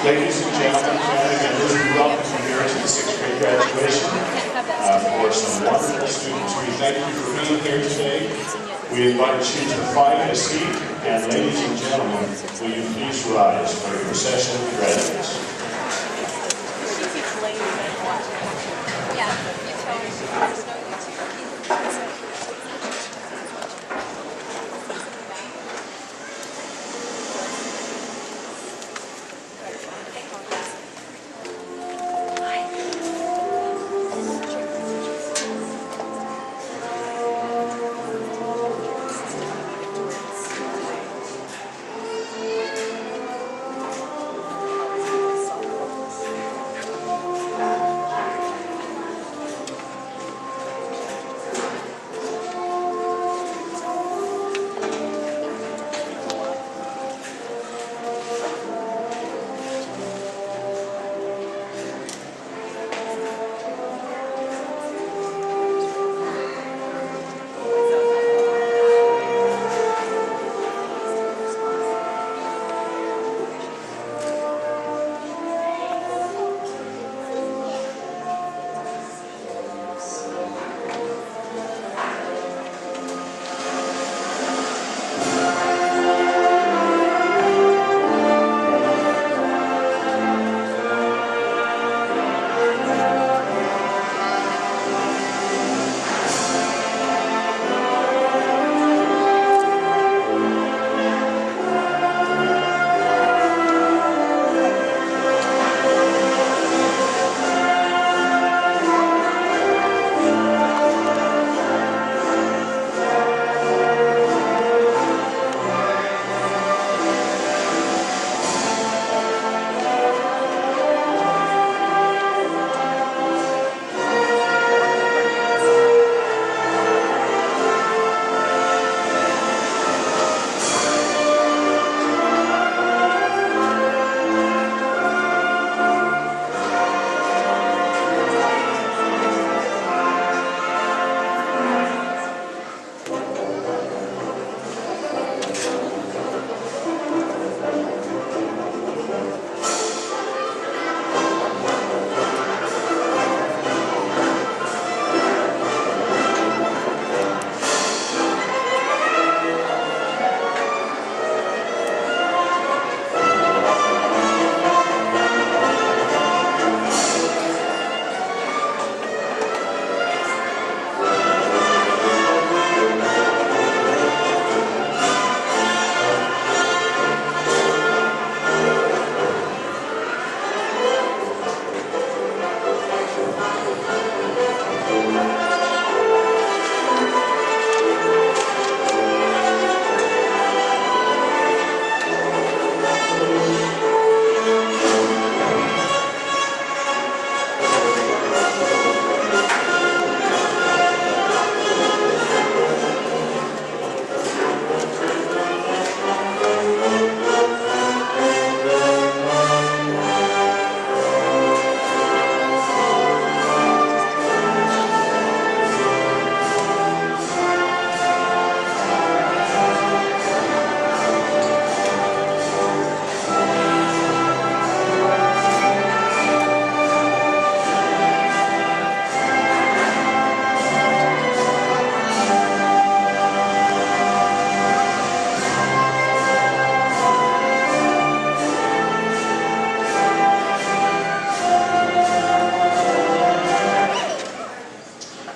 Ladies and gentlemen, again, we welcome you here to the 6th grade graduation. For some wonderful students, we thank you for being here today. We invite you to find a seat, and ladies and gentlemen, will you please rise for the procession of graduates.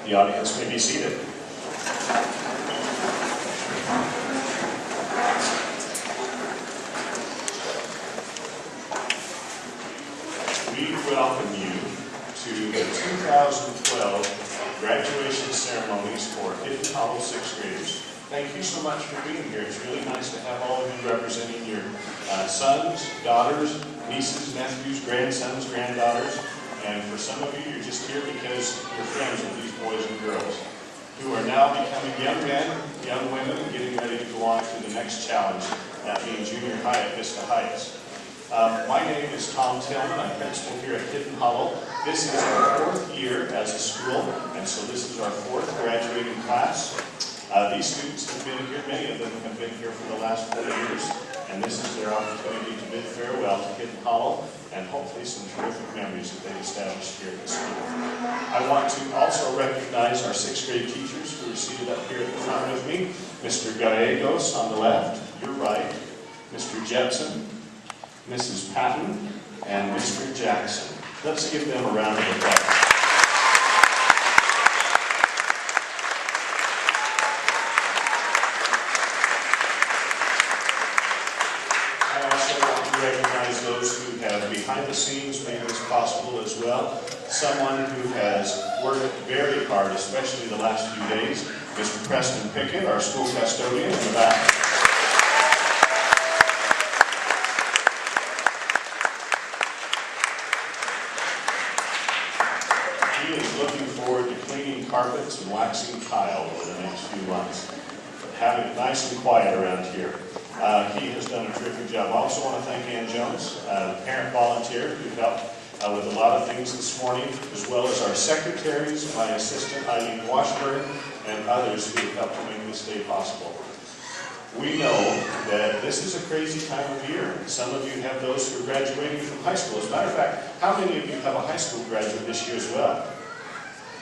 The audience may be seated. We welcome you to the 2012 graduation ceremonies for Kelton Hollow 6th graders. Thank you so much for being here. It's really nice to have all of you representing your sons, daughters, nieces, nephews, grandsons, granddaughters. And for some of you, you're just here because you're friends with these boys and girls who are now becoming young men, young women, and getting ready to go on to the next challenge, that being junior high at Vista Heights. My name is Tom Tillman. I'm principal here at Kelton Hollow. This is our 4th year as a school, and so this is our 4th graduating class. These students have been here, many of them have been here for the last 4 years, and this is their opportunity to bid farewell to Hidden Hollow and hopefully some terrific memories that they've established here at the school. I want to also recognize our 6th grade teachers who are seated up here at the front with me. Mr. Gallegos on the left, your right, Mr. Jepson, Mrs. Patton, and Mr. Jackson. Let's give them a round of applause. Recognize those who have behind the scenes made this possible as well. Someone who has worked very hard, especially the last few days, Mr. Preston Pickett, our school custodian in the back. He is looking forward to cleaning carpets and waxing tile over the next few months, having it nice and quiet around here. He has done a terrific job. I also want to thank Ann Jones, parent volunteer, who helped with a lot of things this morning, as well as our secretaries, my assistant Eileen Washburn, and others who have helped to make this day possible. We know that this is a crazy time of year. Some of you have those who are graduating from high school. As a matter of fact, how many of you have a high school graduate this year as well?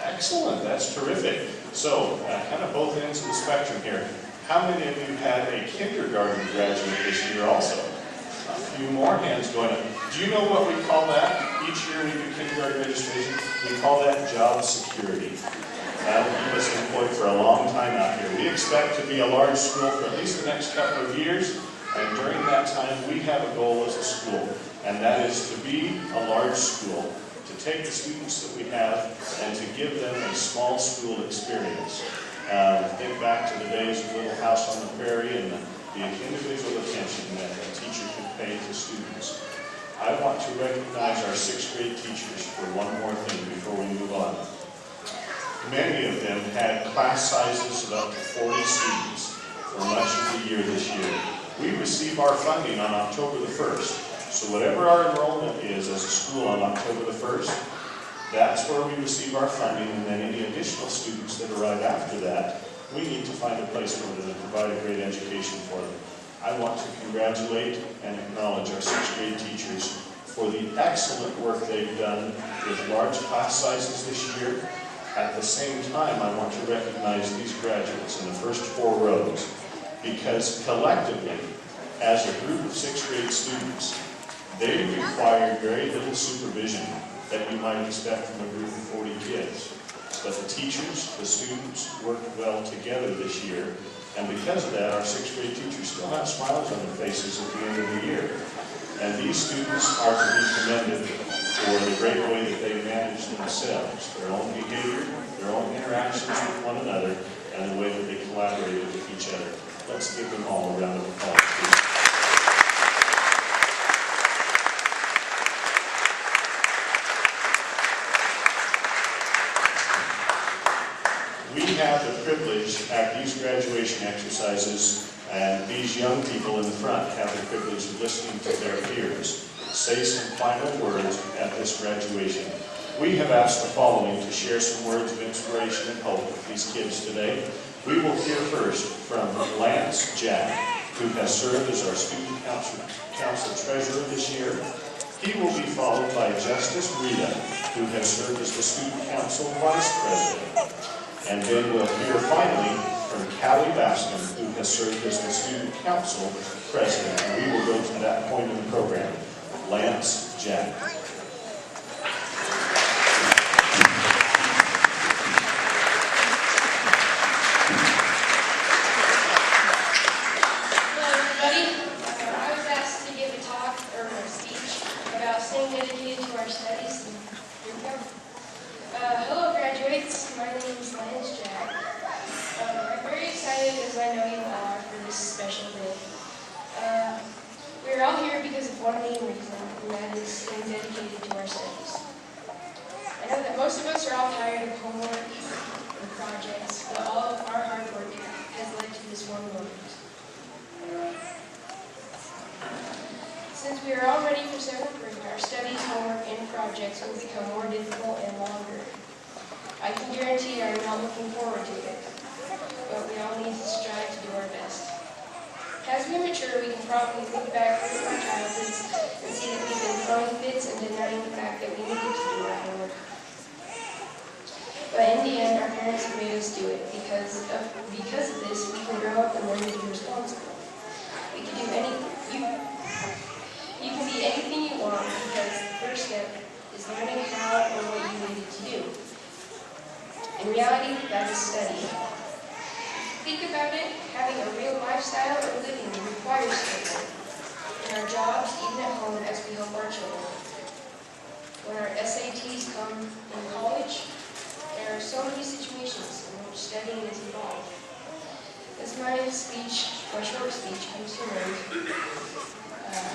Excellent, that's terrific. So, kind of both ends of the spectrum here. How many of you had a kindergarten graduate this year also? A few more hands going up. Do you know what we call that? Each year we do kindergarten registration. We call that job security. That will keep us employed for a long time out here. We expect to be a large school for at least the next couple of years, and during that time we have a goal as a school, and that is to be a large school, to take the students that we have and to give them a small school experience. Think back to the days of Little House on the Prairie and the individual attention that a teacher could pay to students. I want to recognize our 6th grade teachers for one more thing before we move on. Many of them had class sizes of up to 40 students for much of the year this year. We receive our funding on October the 1st, so whatever our enrollment is as a school on October the 1st, that's where we receive our funding, and then any additional students that arrive after that, we need to find a place for them and provide a great education for them. I want to congratulate and acknowledge our 6th grade teachers for the excellent work they've done with large class sizes this year. At the same time, I want to recognize these graduates in the first 4 rows, because collectively, as a group of 6th grade students, they require very little supervision that you might expect from a group of 40 kids. But the teachers, the students, worked well together this year, and because of that, our 6th grade teachers still have smiles on their faces at the end of the year. And these students are to be commended for the great way that they manage themselves, their own behavior, their own interactions with one another, and the way that they collaborated with each other. Let's give them all a round of applause, please. We have the privilege at these graduation exercises, and these young people in the front have the privilege of listening to their peers say some final words at this graduation. We have asked the following to share some words of inspiration and hope with these kids today. We will hear first from Lance Jack, who has served as our student council treasurer this year. He will be followed by Justice Rita, who has served as the student council vice president. And then we'll hear finally from Callie Baskin, who has served as the student council president. And we will go to that point in the program. Lance Jack. Hello everybody. I was asked to give a talk or a speech about staying dedicated to our studies. And here we go. Hello graduates, my name is Lance Jack. I'm very excited, as I know you all are, for this special day. We're all here because of one main reason, and that is staying dedicated to our studies. I know that most of us are all tired of homework and projects, but all of our hard work has led to this one moment. Since we are all ready for 7th grade, our studies, homework, and projects will become more difficult and longer. I can guarantee I'm not looking forward to it, but we all need to strive to do our best. As we mature, we can probably look back over our childhoods and see that we've been throwing fits and denying the fact that we needed to do our homework. But in the end, our parents have made us do it. Because of this, we can grow up and learn to be responsible. We can do anything. You can be anything you want because the first step is learning how or what you needed to do. In reality, that is study. Think about it, having a real lifestyle or living requires study. In our jobs, even at home as we help our children. When our SATs come in college, there are so many situations in which studying is involved. As my short speech comes to an end,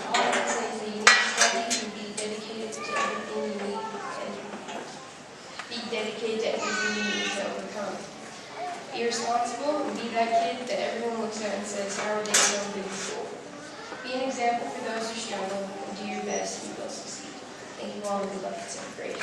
all I can say is that you need to study and be dedicated to everything you need to overcome. Be responsible and be that kid that everyone looks at and says, how are they so good in school? Be an example for those who struggle and do your best and you will succeed. Thank you all and good luck in 7th grade.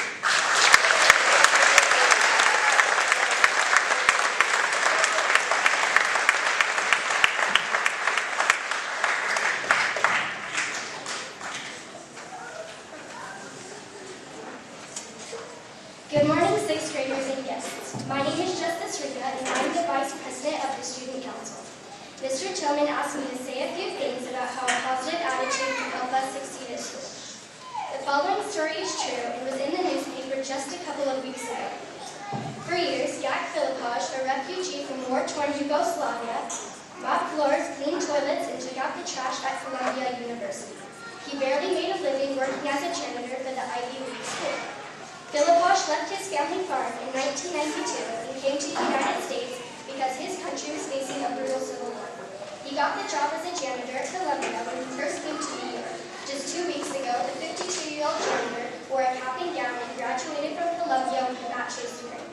Good morning, 6th graders and guests. My name is Justice Rita, and I'm the Vice President of the Student Council. Mr. Tillman asked me to say a few things about how a positive attitude can help us succeed at school. The following story is true and was in the newspaper just a couple of weeks ago. For years, Jak Filipaj, a refugee from war-torn Yugoslavia, mopped floors, cleaned toilets, and took out the trash at Columbia University. He barely made a living working as a janitor for the Ivy League school. Filipaj left his family farm in 1992 and came to the United States because his country was facing a brutal civil war. He got the job as a janitor at Columbia when he first moved to New York. Just 2 weeks ago, the 52-year-old janitor wore a cap and gown and graduated from Columbia with a bachelor's degree.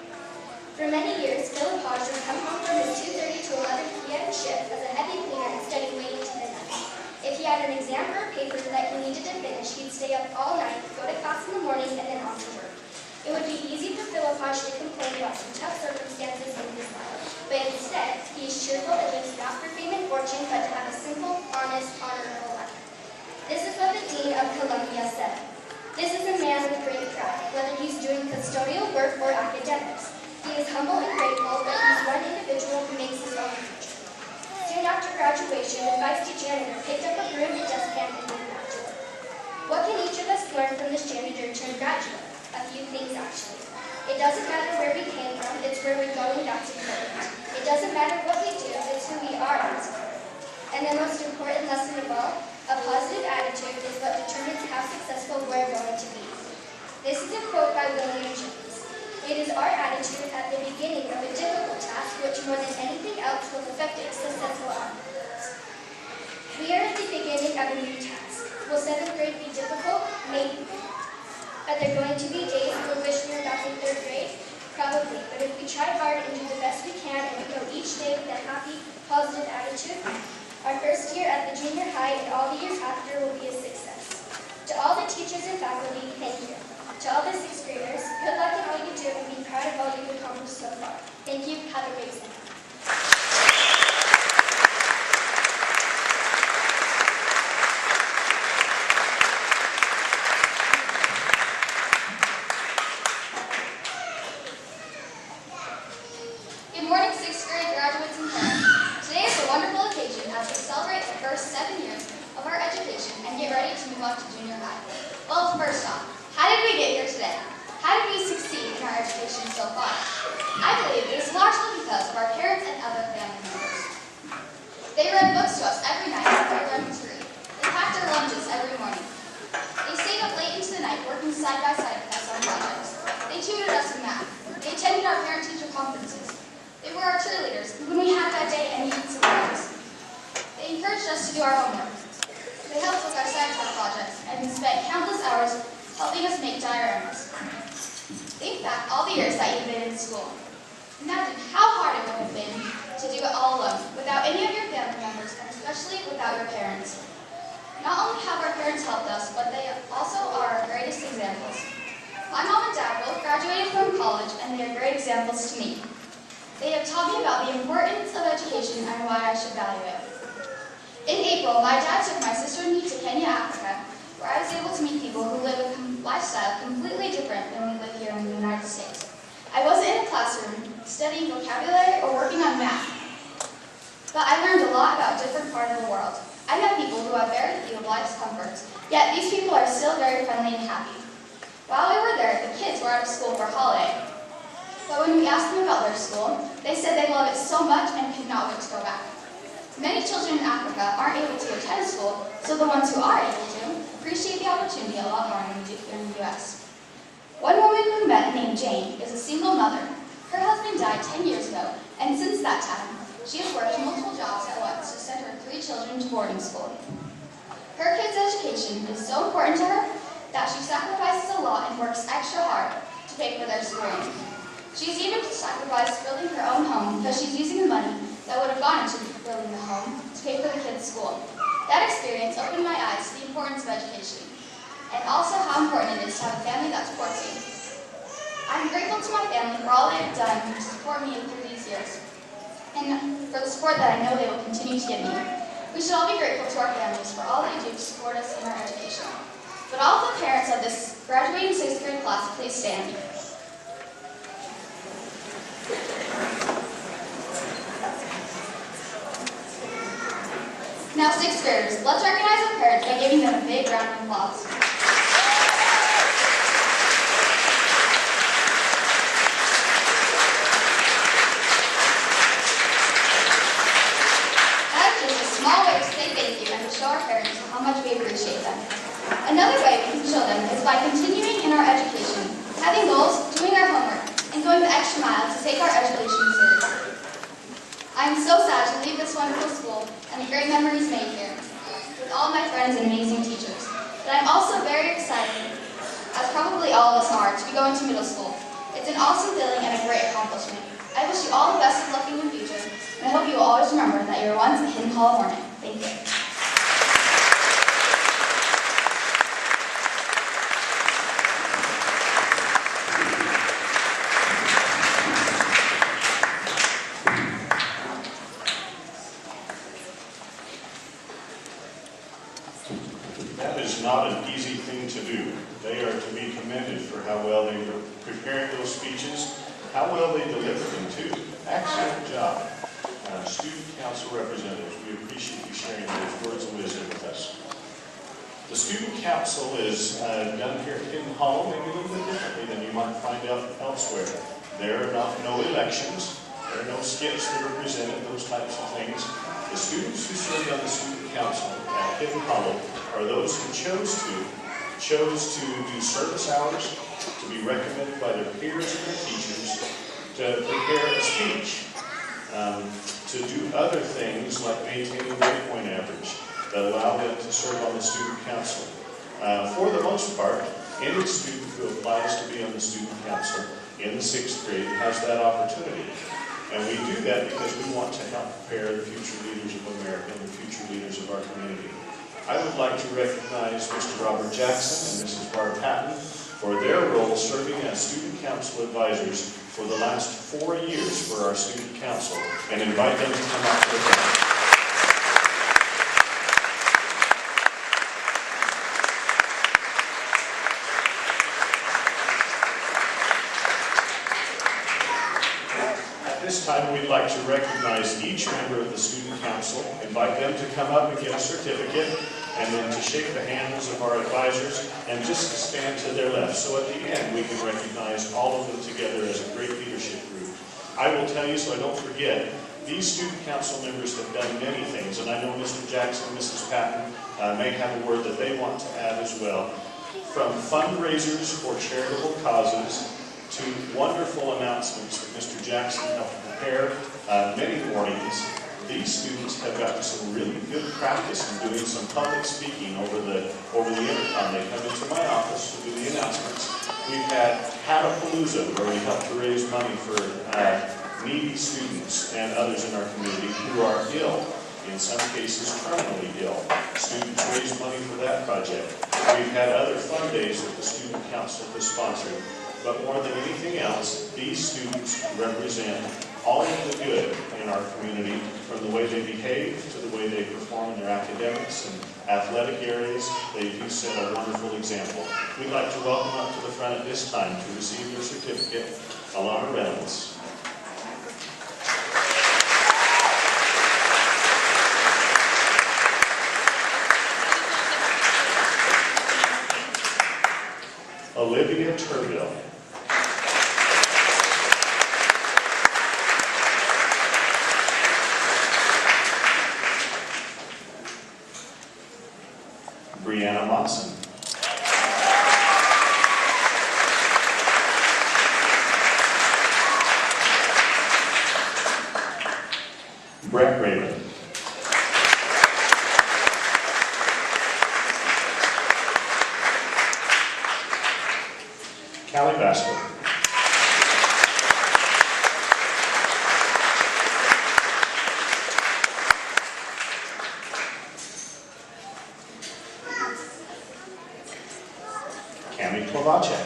For many years, Filipaj would come home from his 2:30 to 11 p.m. shift as a heavy cleaner instead of waiting to the night. If he had an exam or a paper that he needed to finish, he'd stay up all night, go to class in the morning, and then off to work. It would be easy for Filipaj to complain about some tough circumstances in his life, but instead, he is cheerful and lives not for fame and fortune, but to have a simple, honest, honorable life. This is what the Dean of Columbia said. This is a man with great pride, whether he's doing custodial work or academics. He is humble and grateful that he's one individual who makes his own future. Soon after graduation, the feisty janitor picked up a broom and dustpan and went back to work. What can each of us learn from this janitor turned graduate? A few things, actually. It doesn't matter where we came from, it's where we're going that's important. It doesn't matter what we do, it's who we are that's important. And the most important lesson of all, a positive attitude is what determines how successful we're going to be. This is a quote by William James. It is our attitude at the beginning of a difficult task which more than anything else will affect its successful outcomes. We are at the beginning of a new task. Will 7th grade be difficult? Maybe. Are there going to be days we'll wish we were back in 3rd grade? Probably, but if we try hard and do the best we can and we go each day with a happy, positive attitude, our first year at the junior high and all the years after will be a success. To all the teachers and faculty, thank you. To all the 6th graders, good luck in all you do and be proud of all you've accomplished so far. Thank you. Have a great day. In April, my dad took my sister and me to Kenya, Africa, where I was able to meet people who live a lifestyle completely different than we live here in the United States. I wasn't in a classroom studying vocabulary or working on math, but I learned a lot about a different part of the world. I met people who have very few of life's comforts, yet these people are still very friendly and happy. While we were there, the kids were out of school for a holiday, but when we asked them about their school, they said they love it so much and could not wait to go back. Many children in Africa aren't able to attend school, so the ones who are able to appreciate the opportunity a lot more than we do here in the U.S. One woman we met named Jane is a single mother. Her husband died 10 years ago, and since that time, she has worked multiple jobs at once to send her 3 children to boarding school. Her kids' education is so important to her that she sacrifices a lot and works extra hard to pay for their schooling. She's even sacrificed building her own home because she's using the money that would have gone into building the home to pay for the kids' school. That experience opened my eyes to the importance of education, and also how important it is to have a family that supports you. I'm grateful to my family for all they have done to support me through these years, and for the support that I know they will continue to give me. We should all be grateful to our families for all they do to support us in our education. Would all of the parents of this graduating 6th grade class please stand? Now 6th graders, let's recognize our parents by giving them a big round of applause. That's just a small way to say thank you and to show our parents how much we appreciate them. Another way we can show them is by continuing in our education, having goals, doing our homework, and going the extra mile to take our education seriously. I am so sad to leave this wonderful school and the great memories made here with all my friends and amazing teachers. But I'm also very excited, as probably all of us are, to be going to middle school. It's an awesome feeling and a great accomplishment. I wish you all the best of luck in the future, and I hope you will always remember that you were once a Hidden Hollow Hornet. Thank you. Not an easy thing to do. They are to be commended for how well they prepared those speeches, how well they delivered them too. Excellent job. Student council representatives, we appreciate you sharing those words of wisdom with us. The student council is done here at Hidden Hollow maybe a little bit differently than you might find out elsewhere. There are no elections, there are no skits that are presented, those types of things. The students who served on the student council at Hidden Hollow are those who chose to do service hours, to be recommended by their peers and their teachers, to prepare a speech, to do other things like maintaining grade point average that allow them to serve on the student council. For the most part, any student who applies to be on the student council in the 6th grade has that opportunity. And we do that because we want to help prepare the future leaders of America and the future leaders of our community. I would like to recognize Mr. Robert Jackson and Mrs. Barb Patton for their role serving as student council advisors for the last 4 years for our student council, and invite them to come up to the front. At this time, we'd like to recognize each member of the student council, invite them to come up and get a certificate, and then to shake the hands of our advisors, and just to stand to their left. So at the end, we can recognize all of them together as a great leadership group. I will tell you, so I don't forget, these student council members have done many things, and I know Mr. Jackson and Mrs. Patton may have a word that they want to add as well. From fundraisers for charitable causes to wonderful announcements that Mr. Jackson helped prepare many mornings. These students have gotten some really good practice in doing some public speaking over the intercom. They come into my office to do the announcements. We've had Hatapalooza, where we help to raise money for needy students and others in our community who are ill, in some cases terminally ill. Students raise money for that project. We've had other fun days that the student council has sponsored. But more than anything else, these students represent all of the good in our community, from the way they behave to the way they perform in their academics and athletic areas. They do set a wonderful example. We'd like to welcome up to the front at this time to receive their certificate, Alana Reynolds. Olivia Turville. Brianna Mawson. Brett Raven. Callie Basler. Cami Klavacek.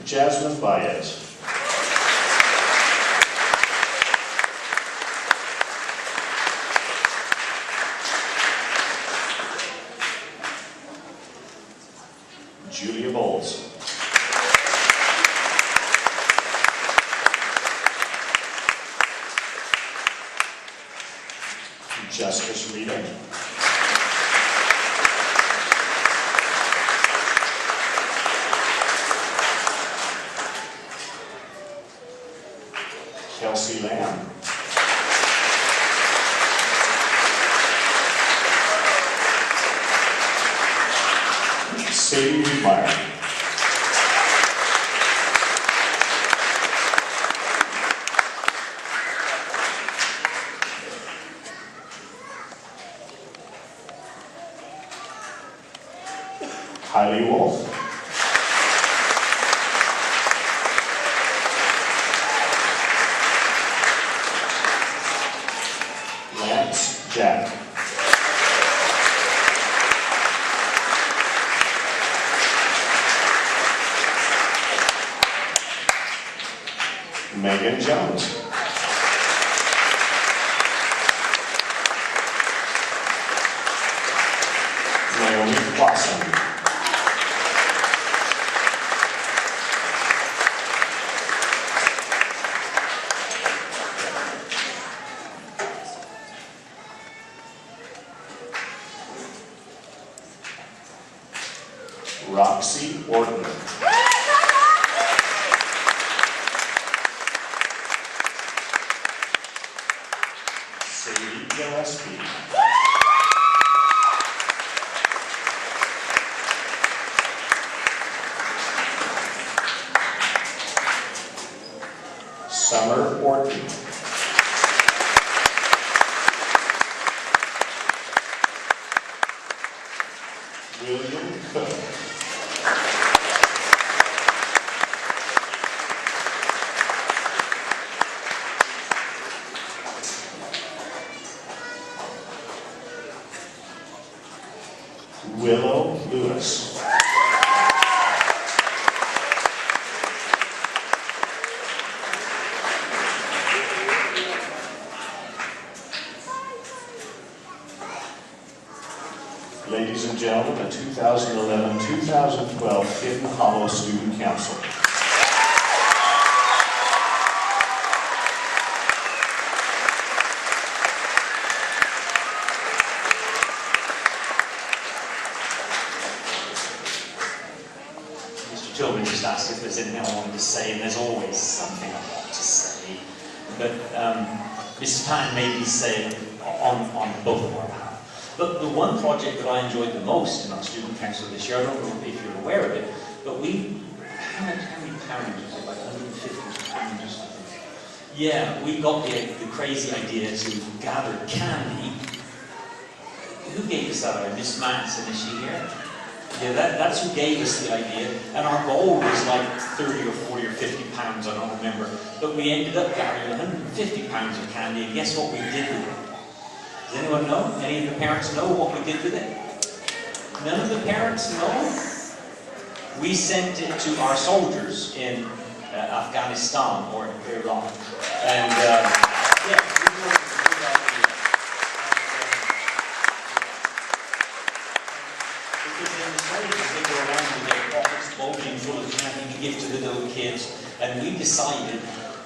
Jasmine Baez. Julia Bowles. Justice Rita. Kelsey Lamb. Sadie Wiedmeyer. Kylie Wolf. Lance Jack. Megan Jones. Naomi Clausen. Roxy Orton. Sadie Gillespie. Summer Orton. William Cook. Willow Lewis. Ladies and gentlemen, the 2011-2012 Hidden Hollow Student Council. Mr. Tillman just asked if there's anything I wanted to say, and there's always something I want to say. But Mrs. Pine made me say on both of our behalf. But the one project that I enjoyed the most in our student council this year, I don't know if you're aware of it, but we, how many pounds was it, like 150 pounds or something? Yeah, we got the crazy idea to gather candy. Who gave us that idea? Miss Manson, is she here? Yeah, that's who gave us the idea, and our goal was like 30 or 40 or 50 pounds, I don't remember, but we ended up carrying 150 pounds of candy, and guess what we did with it? Does anyone know? Any of the parents know what we did with it? None of the parents know? We sent it to our soldiers in Afghanistan or Iran, and yeah, we were bulging full of candy to give to the little kids, and we decided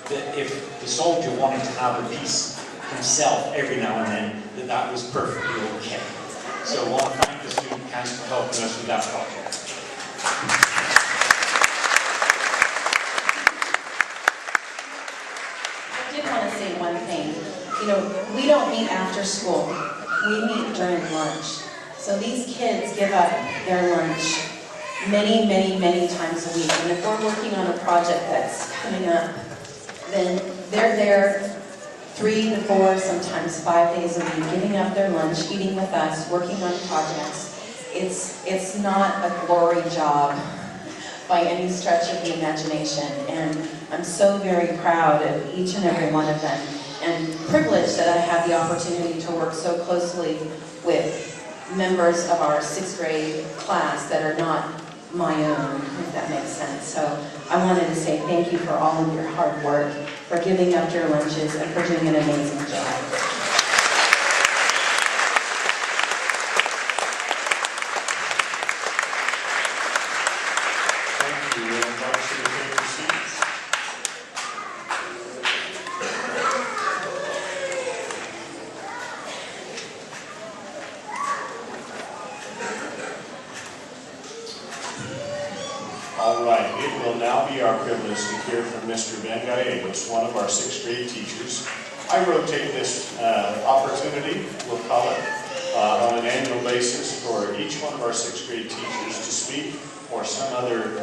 that if the soldier wanted to have a piece himself every now and then, that was perfectly okay. So I want to thank the student council for helping us with that project. I did want to say one thing. You know, we don't meet after school. We meet during lunch. So these kids give up their lunch many, many, many times a week. And if we're working on a project that's coming up, then they're there 3 to 4, sometimes 5 days a week, giving up their lunch, eating with us, working on projects. It's not a glory job by any stretch of the imagination. And I'm so very proud of each and every one of them, and privileged that I have the opportunity to work so closely with members of our 6th grade class that are not my own, if that makes sense. So I wanted to say thank you for all of your hard work, for giving up your lunches, and for doing an amazing job. Thank you. I invite you to take your seats. All right, it will now be our privilege to hear from Mr. Ben Gallegos, one of our 6th grade teachers. I rotate this opportunity, we'll call it, on an annual basis for each one of our 6th grade teachers to speak, or some other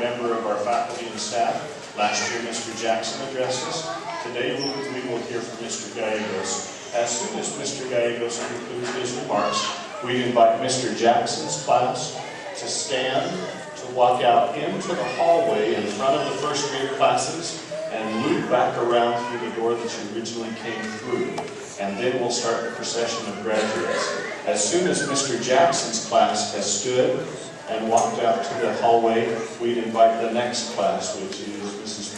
member of our faculty and staff. Last year, Mr. Jackson addressed us. Today, we will hear from Mr. Gallegos. As soon as Mr. Gallegos concludes his remarks, we invite Mr. Jackson's class to stand, to walk out into the hallway in front of the 1st grade classes and loop back around through the door that you originally came through. And then we'll start the procession of graduates. As soon as Mr. Jackson's class has stood and walked out to the hallway, we'd invite the next class, which is Mrs.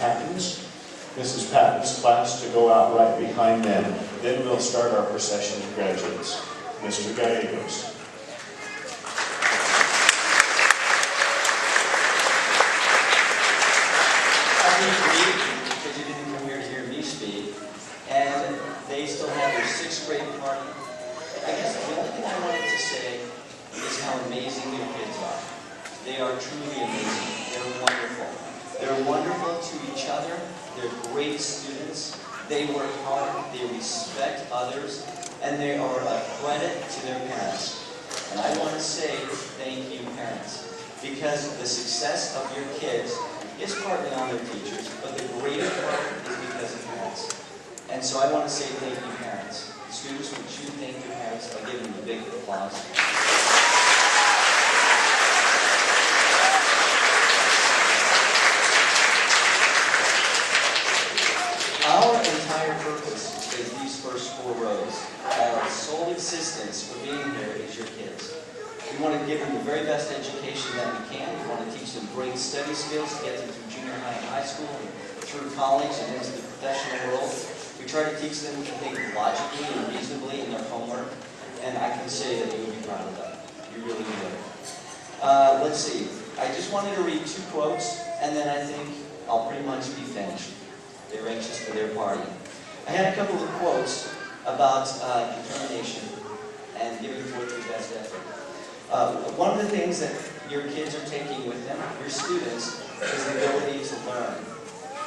Patton's class, to go out right behind them. Then we'll start our procession of graduates. Mr. Gallegos. Because you didn't come here to hear me speak, and they still have their 6th grade party. I guess the only thing I wanted to say is how amazing your kids are. They are truly amazing. They're wonderful. They're wonderful to each other. They're great students. They work hard. They respect others, and they are a credit to their parents. And I want to say thank you, parents, because the success of your kids is partly on their teachers, but the greater part is because of parents. And so I want to say thank you, parents. Students, would you thank your parents by giving them a big applause? Our entire purpose is these first 4 rows. Our sole existence for being here is your kids. We want to give them the very best education that we can. We want to teach them great study skills to get them through junior high and high school, and through college and into the professional world. We try to teach them to think logically and reasonably in their homework, and I can say that you will be proud of them. You really will. Let's see. I just wanted to read 2 quotes, and then I think I'll pretty much be finished. They're anxious for their party. I had a couple of quotes about determination and giving forth your best effort. One of the things that your kids are taking with them, your students, is the ability to learn,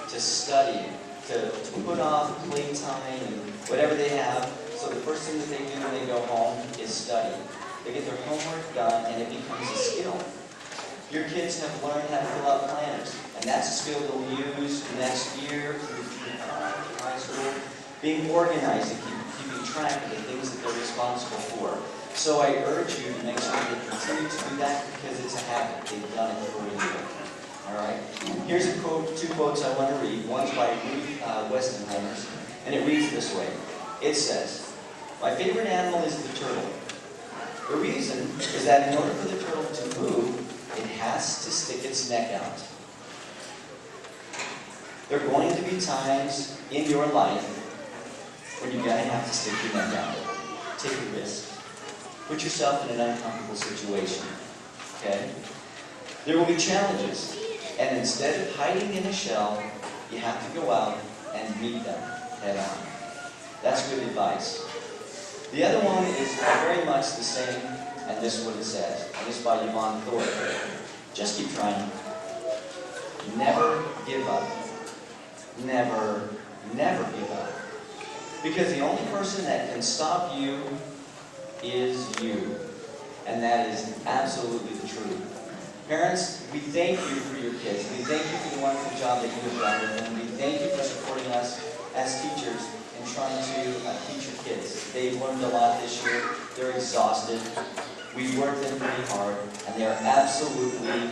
to study, to put off playtime and whatever they have. So the first thing that they do when they go home is study. They get their homework done and it becomes a skill. Your kids have learned how to fill out planners, and that's a skill they'll use next year through high school. Being organized and keeping track of the things that they're responsible for. So I urge you to make sure they continue to do that because it's a habit. They've done it for a year. All right? Here's a quote, two quotes I want to read. One's by Ruth Westenholmers, and it reads this way. It says, "My favorite animal is the turtle. The reason is that in order for the turtle to move, it has to stick its neck out. There are going to be times in your life when you're going to have to stick your neck out. Take a risk. Put yourself in an uncomfortable situation. Okay? There will be challenges. And instead of hiding in a shell, you have to go out and meet them head on." That's good advice. The other one is very much the same, and this is what it says. And this is by Yvonne Thorpe. Just keep trying. Never give up. Never, never give up. Because the only person that can stop you is you. And that is absolutely the truth. Parents, we thank you for your kids. We thank you for the wonderful job that you have done with them. We thank you for supporting us as teachers in trying to teach your kids. They've learned a lot this year. They're exhausted. We've worked them pretty hard, and they're absolutely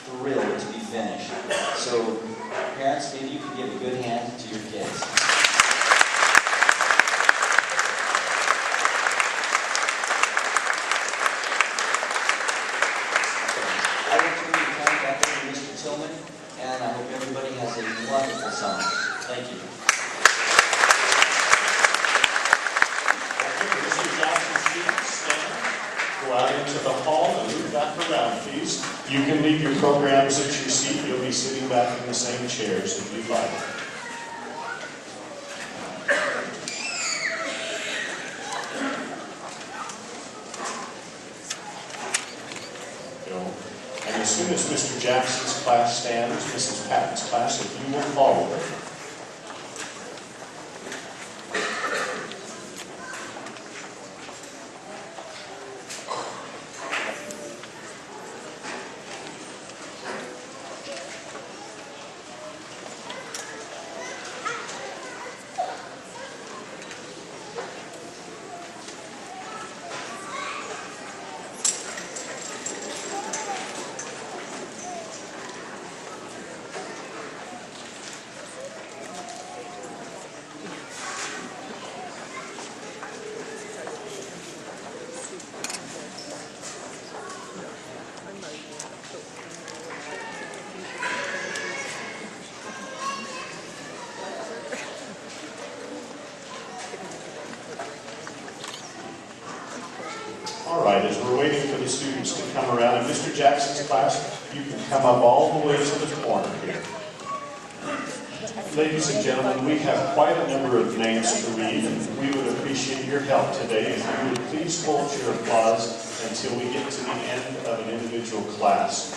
thrilled to be finished. So, parents, maybe you can give a good hand to your kids. I want to turn the time back over to Mr. Tillman, and I hope everybody has a wonderful summer. Thank you. Mr. Jackson, students, stand. Go out into the hall and move back around, please. You can leave your programs at your seat. You'll be sitting back in the same chairs if you'd like. And as soon as Mr. Jackson's class stands, Mrs. Patton's class, if you will follow her. All right, as we're waiting for the students to come around, in Mr. Jackson's class, you can come up all the way to the corner here. Ladies and gentlemen, we have quite a number of names to read, and we would appreciate your help today. If you would please hold your applause until we get to the end of an individual class.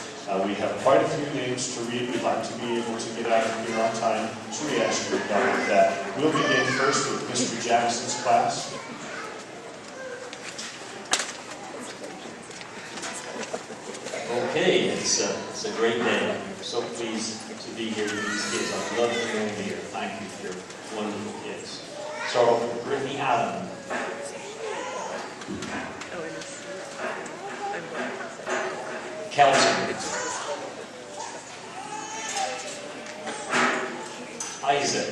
We have quite a few names to read. We'd like to be able to get out of here on time, so we ask your help with that. We'll begin first with Mr. Jackson's class. Okay, it's a great day. I'm so pleased to be here with these kids. I love to be here. Thank you for your wonderful kids. Start off with Brittany Allen. Kelton. Isaac.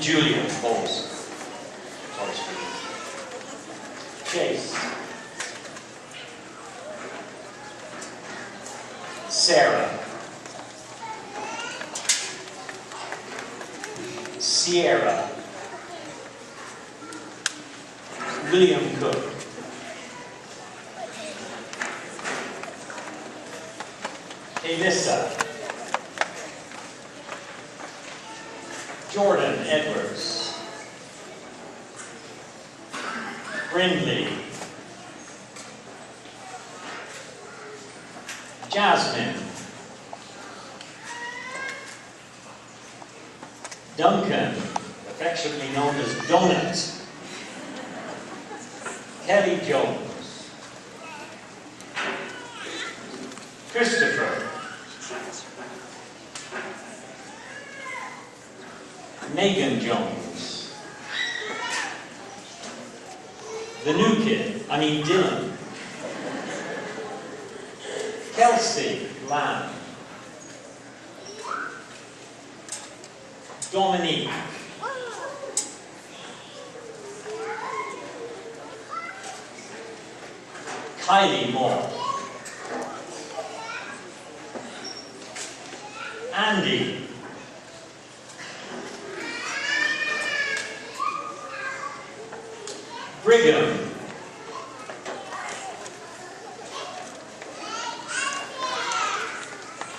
Julia Bowles. Sorry, Sweetie. Chase. Sarah. Sierra. William Cook. Alyssa. Jordan Edwards. Brindley. Jasmine. Duncan, affectionately known as Donut. Kelly Jones. Christopher. Megan Jones. The new kid, Dylan. Kelsey Lamb. Dominique. Kylie Moore. Andy. Brigham.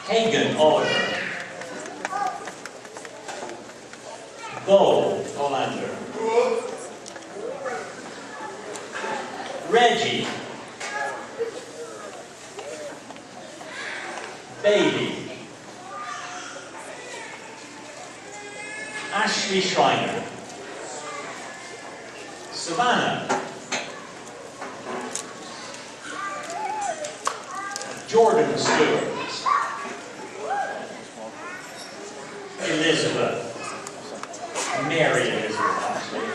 Hagen Oliver. Bo Olander. Reggie. Bailey. Ashley Schreiner. Savannah. Jordan Stewart. Elizabeth. Mary Elizabeth, actually.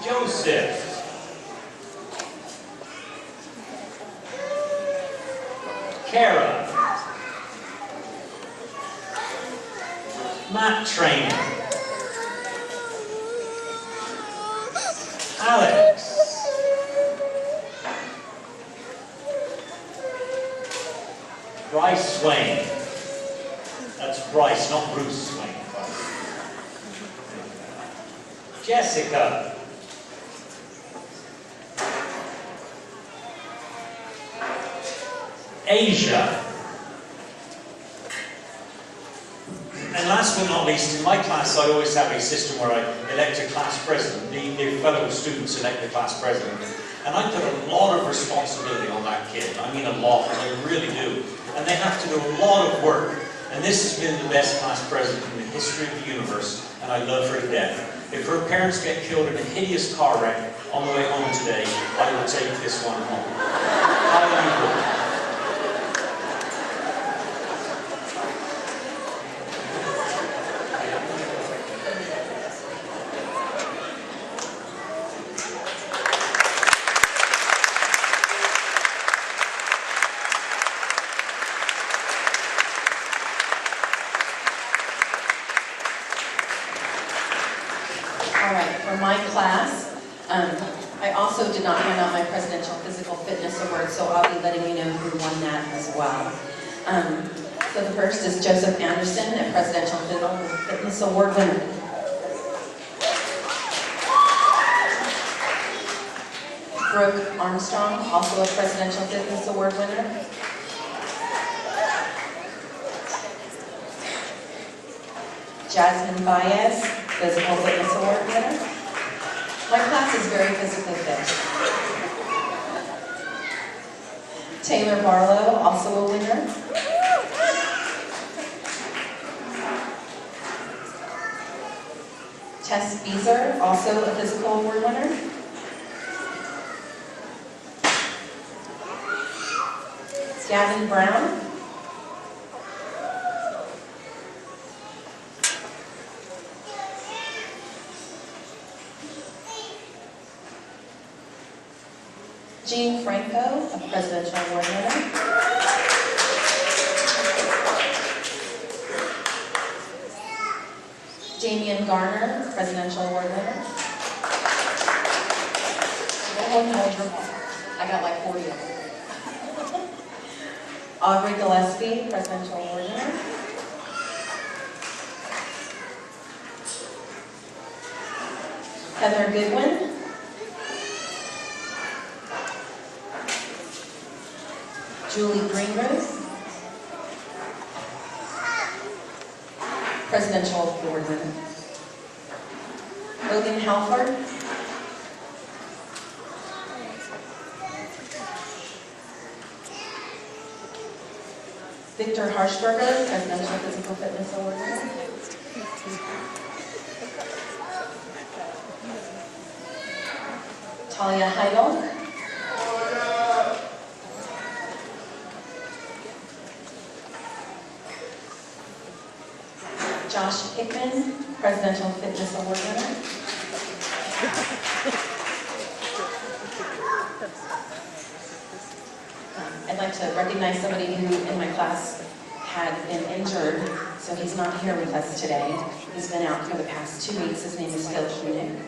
Joseph. Kara. Matt Trainer. Alex. Bryce Swain. That's Bryce, not Bruce Swain. Jessica. Asia. And last but not least, in my class I always have a system where I elect a class president. The fellow students elect the class president. And I put a lot of responsibility on that kid. I mean a lot, I really do. And they have to do a lot of work. And this has been the best class president in the history of the universe, and I love her to death. If her parents get killed in a hideous car wreck on the way home today, I will take this one home. Hallelujah. My class, I also did not hand out my Presidential Physical Fitness Award, so I'll be letting you know who won that as well. So the first is Joseph Anderson, a Presidential Fitness Award winner. Brooke Armstrong, also a Presidential Fitness Award winner. Jasmine Baez, Physical Fitness Award winner. My class is very physically fit. Taylor Barlow, also a winner. Tess Beezer, also a physical award winner. Gavin Brown. Jean Franco, a Presidential Award winner. Damian Garner, Presidential Award winner. I got like 40 of them. Aubrey Gillespie, Presidential Award winner. Heather Goodwin. Julie Greenrose, Presidential Award winner. Logan Halford. Victor Harshberger, Presidential Physical Fitness Award winner. Talia Heidel. Hickman, Presidential Fitness Award winner. I'd like to recognize somebody who in my class had been injured, so he's not here with us today. He's been out for the past 2 weeks. His name is Kelton Bertagnini.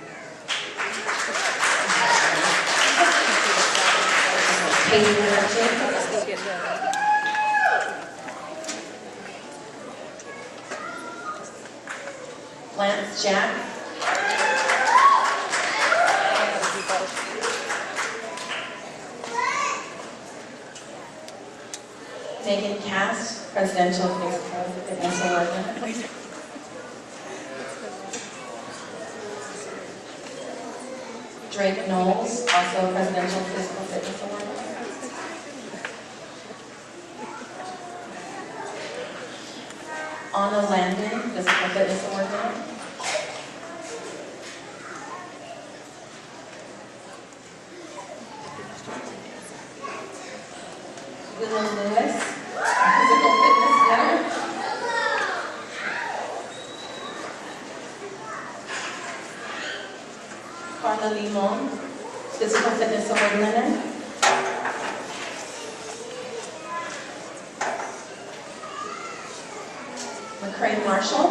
Lance Jack. Megan Cass, Presidential Physical Fitness Award winner. Drake Knowles, also Presidential Physical Fitness Award winner. Anna Landon, Physical Fitness Award winner. Willow Lewis, Physical Fitness winner. Carla Limon, Physical Fitness Award winner. McCray Marshall.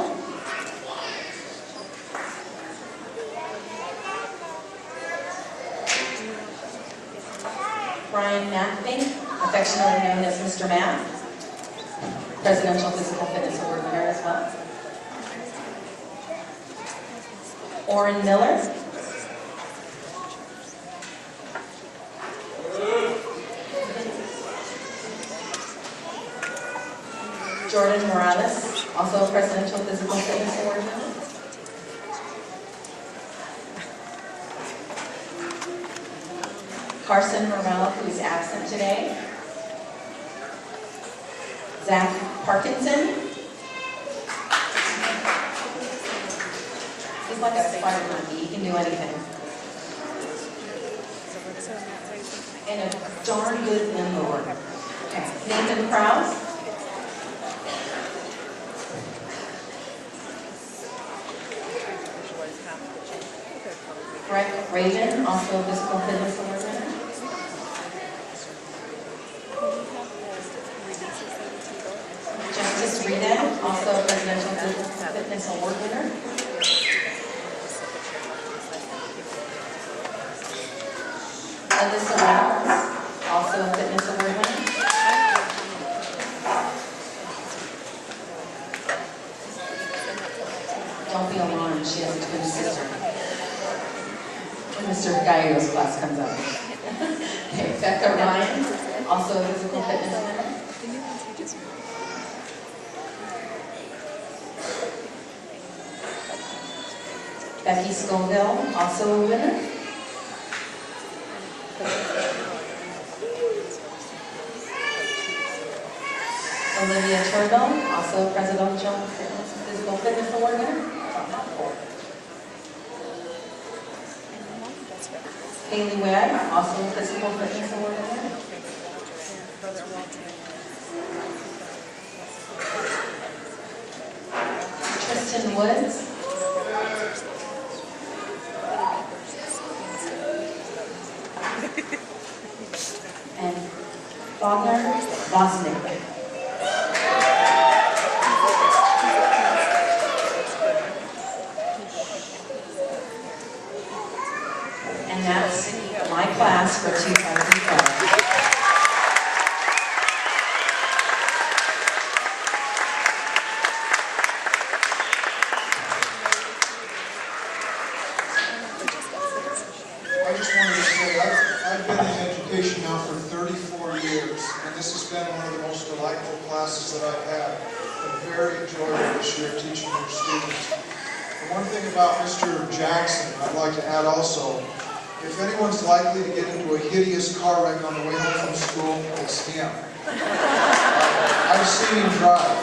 Brian Mathing, affectionately known as Mr. Math, Presidential Physical Fitness Award winner as well. Orrin Miller. Jordan Morales, also a Presidential Physical Fitness Award winner. Carson Morrell, who is absent today. Zach Parkinson. He's like a spider monkey, he can do anything. And a darn good limbo worker. Okay. Nathan Krause. Greg Raven, also a Physical Fitness Award winner. Justice Rita, also a Presidential Fitness Award winner. Alyssa Reynolds, also a Fitness Award winner. Don't be alarmed, she has a twin sister. When Mr. Gallego's class comes up. Okay, Becca Ryan, also a Physical Fitness winner. Becky Scoville, also a winner. Olivia Turnbull, also a Presidential Physical Fitness Award winner. Haley Webb, also a Physical Fitness Award winner. Tristan Woods. And Wagner Bosnick. And that's my class for 2012. I just wanted to say, I've been in education now for 34 years, and this has been one of the most delightful classes that I've had. I've been very enjoyable this year teaching your students. And one thing about Mr. Jackson, I'd like to add also, if anyone's likely to get into a hideous car wreck on the way home from school, it's him. I've seen him drive.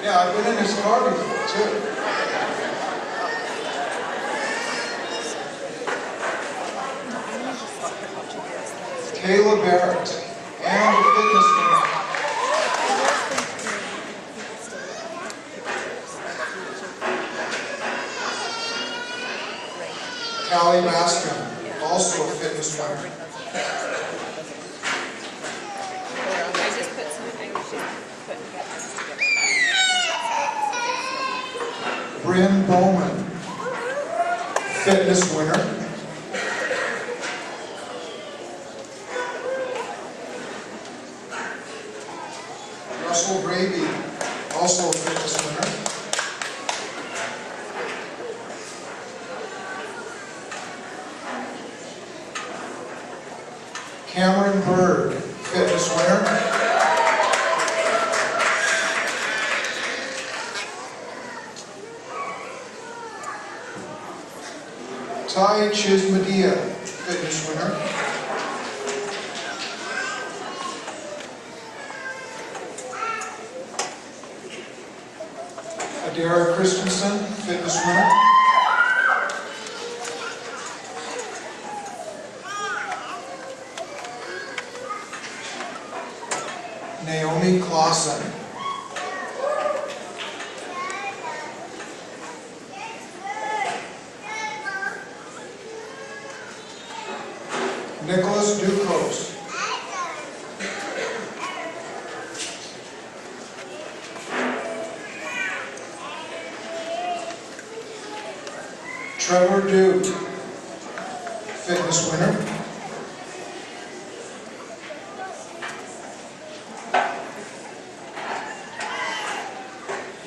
Yeah, I've been in his car before, too. Kayla Barrett, and the fitness winner. Callie Baskin, also a fitness winner. I just put something put together. Bryn Bowman, fitness winner. Russell Raby, also a fitness winner. Cameron Bird, fitness winner. Ty Chismadia, fitness winner. Adara Christensen, fitness winner. Naomi Clausen. Nicholas Ducos. Trevor Duke, fitness winner.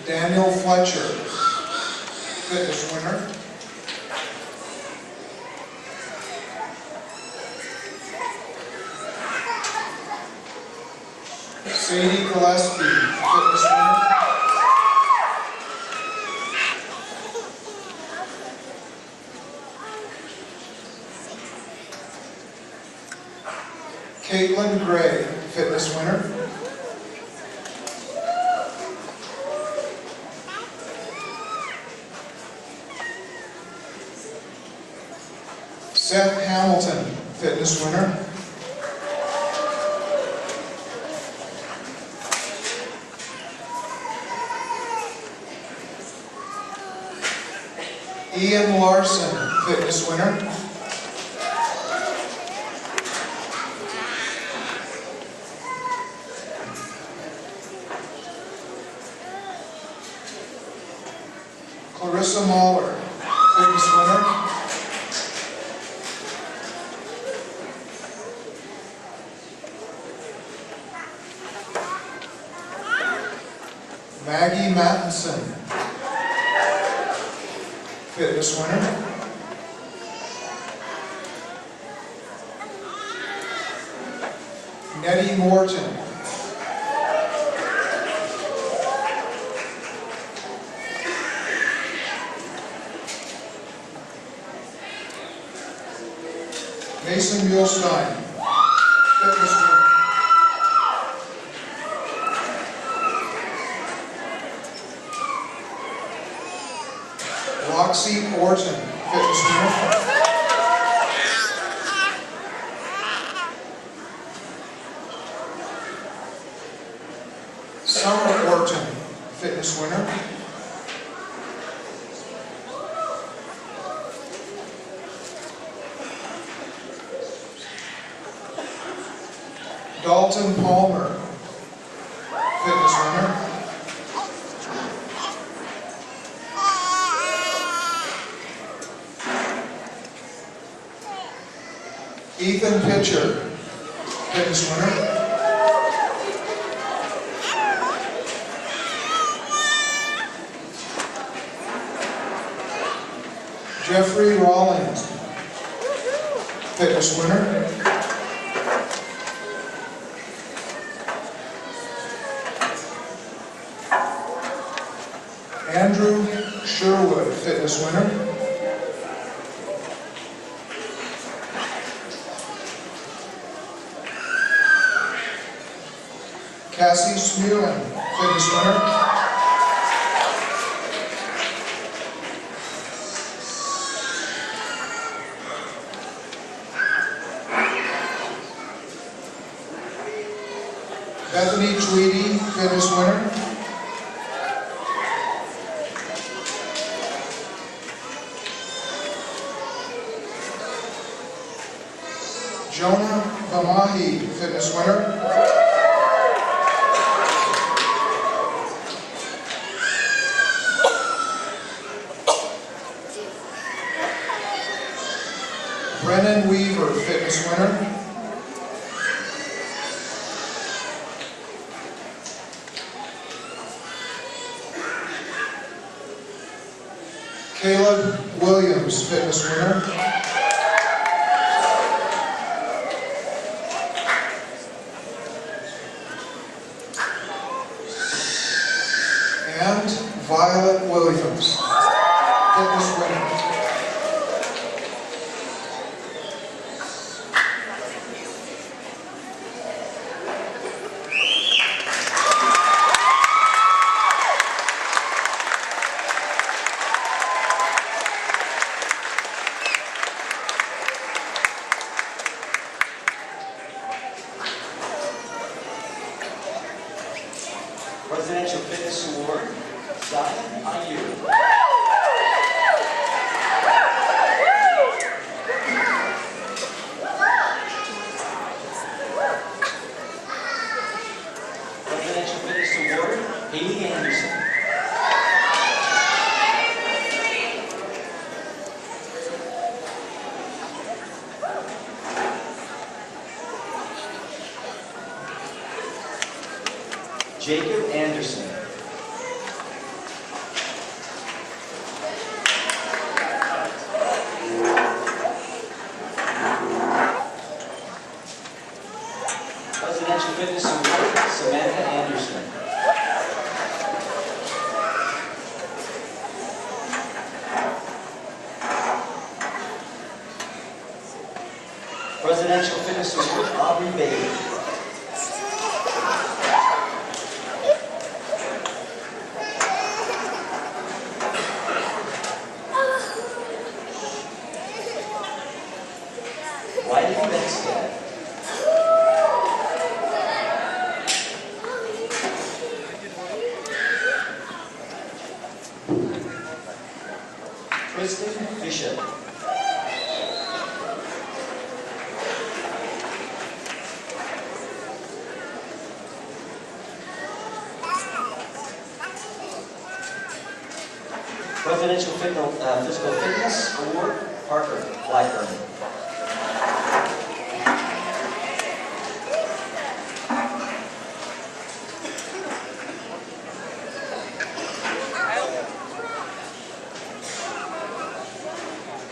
Daniel Fletcher, fitness winner. Sadie Gillespie, fitness winner. Caitlin Gray, fitness winner. Seth Hamilton, fitness winner. Ian Larson, fitness winner. Clarissa Mahler, fitness winner. Maggie Mattinson, fitness winner. Nettie Morton, Mason Muhlstein, fitness winner. Roxy Orton, fitness winner. Summer Orton, fitness winner. Dalton Palmer, fitness winner. Ethan Pitcher, fitness winner. Jeffrey Rollins, fitness winner. Andrew Sherwood, fitness winner. Cassie Smulin, fitness winner. Bethany Tweedy, fitness winner. Jonah Vamahi, fitness winner. Brennan Weaver, fitness winner. Caleb Williams, fitness winner. And Violet Williams, fitness winner. Presidential Fitness Award, Zion Ayu. Presidential Fitness Award, Haley Anderson. Jacob Anderson. Presidential Fitness Award, Samantha Anderson. Presidential Fitness Award, Aubrey Bailey. Wiley Benstead. Kristen Bishop. Presidential Physical Fitness Award, Parker Blackburn.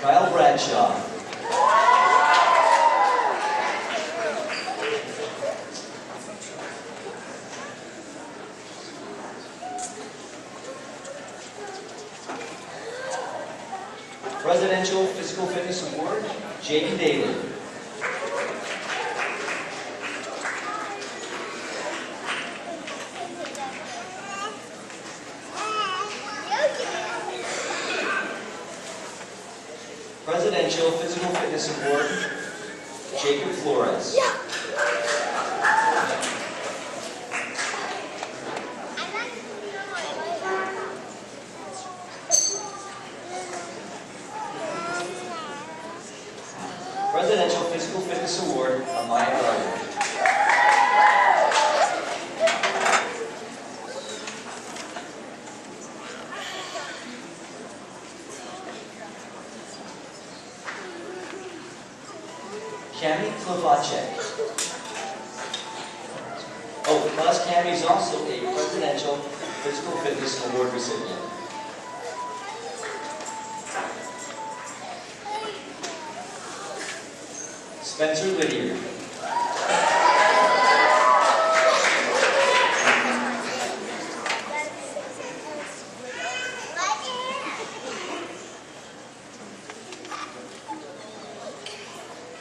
Kyle Bradshaw. Presidential Physical Fitness Award, Jaden Daly. Presidential Physical Fitness Award, Jacob Flores. Presidential Physical Fitness Award, Amaya Gardner. Cami Klavacek. Oh, plus Cami is also a Presidential Physical Fitness Award recipient. Spencer Whittier.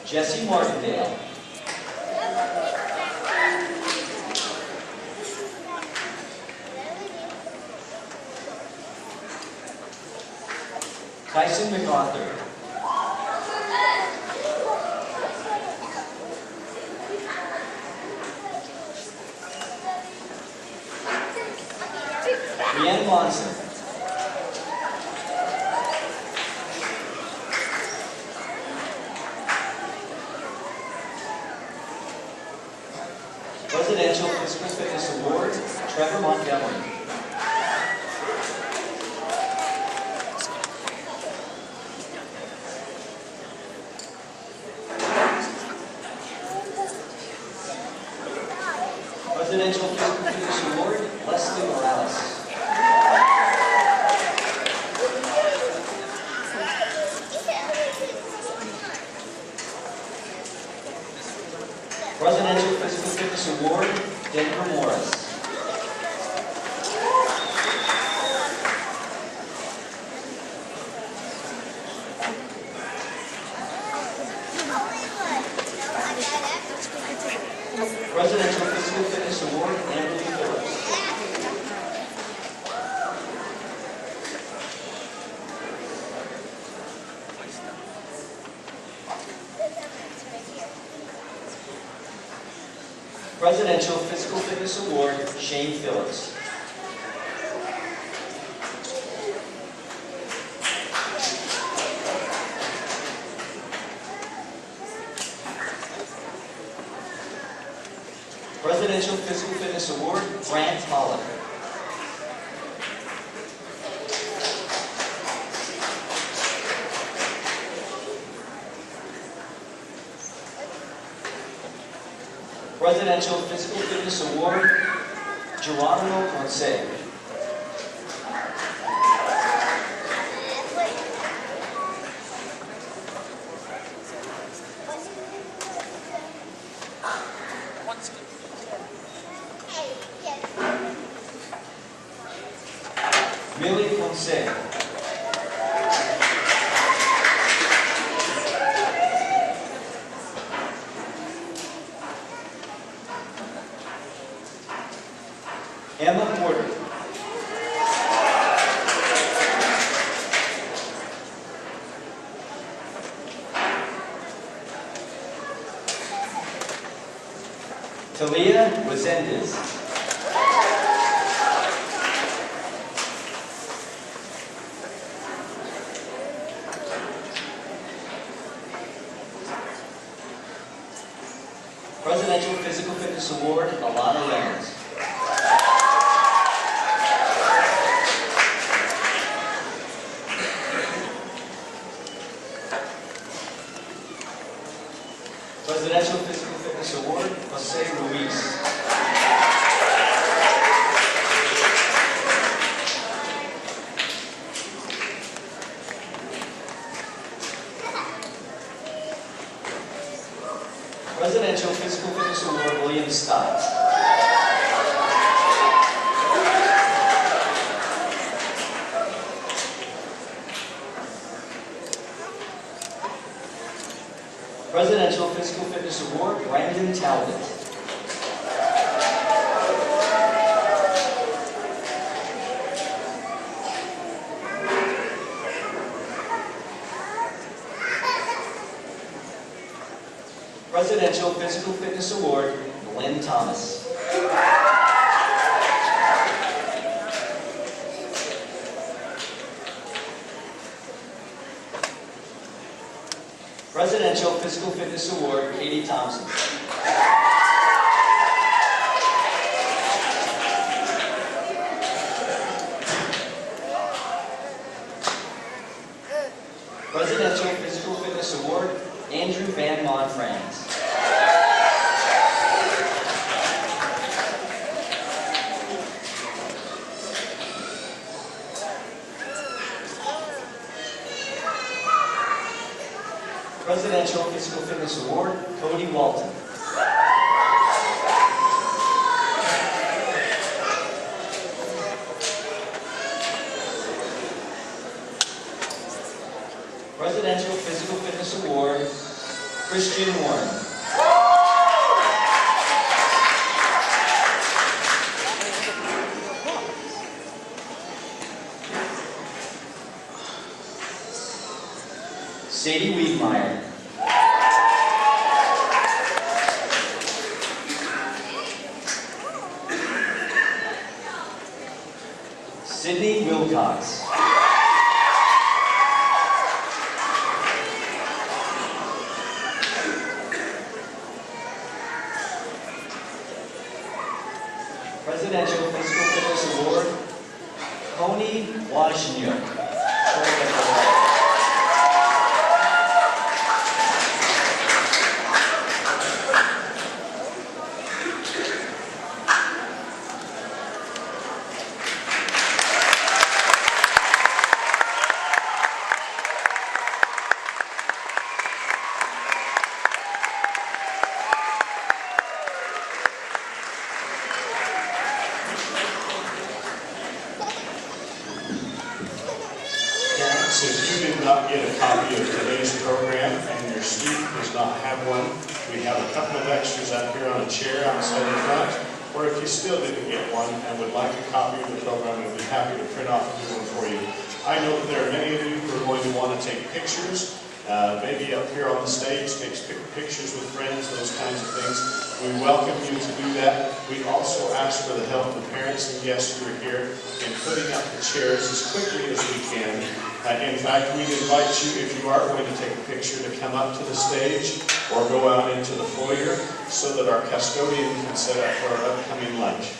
Jesse Martindale. Tyson MacArthur. Brianne Monson. Presidential Physical Fitness Award, Trevor Montgomery. Presidential Physical Fitness Award, Leslie Morales. Presidential Physical Fitness Award, Denver Morris. Presidential Physical Fitness Award, Emily Phillips. Presidential Physical Fitness Award, Shane Phillips. Presidential Physical Fitness Award, Grant Holland. Presidential Physical Fitness Award, Geronimo Ponce. Millie Ponce. Emma Porter. Talia Resendez. Presidential Physical Fitness Award, Alana Reynolds. Presidential Physical Fitness Award, Jose Ruiz. Presidential Physical Fitness Award, William Scott. Presidential Physical Fitness Award, Brandon Talbot. Presidential Physical Fitness Award, Glenn Thomas. Presidential Physical Fitness Award, Katie Thompson. Presidential Physical Fitness Award, Andrew Van Monfrans. Presidential Physical Fitness Award, Cody Walton. Presidential Physical Fitness Award, Christian Warren. Sadie Wiedmeyer. Sydney Wilcox. Presidential Physical Fitness Award, Koni Wajniuk. Parents, if you did not get a copy of today's program and your student does not have one, we have a couple of extras up here on a chair outside the front. Or if you still didn't get one and would like a copy of the program, we'd be happy to print off a new one for you. I know that there are many of you who are going to want to take pictures, maybe up here on the stage, take pictures with friends, those kinds of things. We welcome you to do that. We also ask for the help of parents and guests who are here in putting up the chairs as quickly as we can. In fact, we'd invite you, if you are going to take a picture, to come up to the stage or go out into the foyer so that our custodian can set up for our upcoming lunch.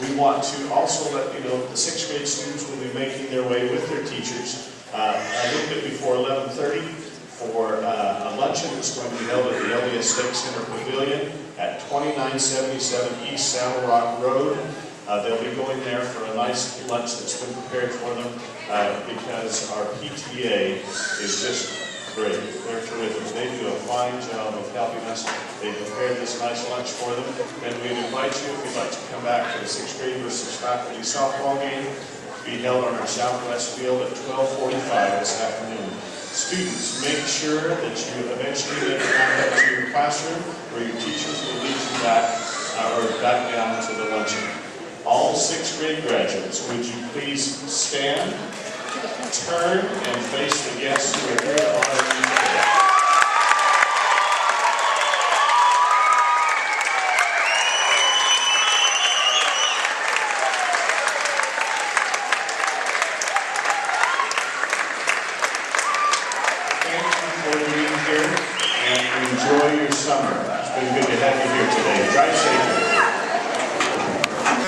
We want to also let you know that the 6th grade students will be making their way with their teachers a little bit before 11:30 for a luncheon that's going to be held at the LDS State Center Pavilion at 2977 East Saddle Rock Road. They'll be going there for a nice lunch that's been prepared for them because our PTA is just great. They're terrific. They do a fine job of helping us. They prepared this nice lunch for them. And we'd invite you, if you'd like to come back to the 6th grade versus faculty softball game, to be held on our southwest field at 12:45 this afternoon. Students, make sure that you eventually get back to your classroom where your teachers will lead you back or back down to the luncheon. All 6th grade graduates, would you please stand, turn, and face the guests who are here to honor you today. Thank you for being here and enjoy your summer. It's been good to have you here today. Drive safely.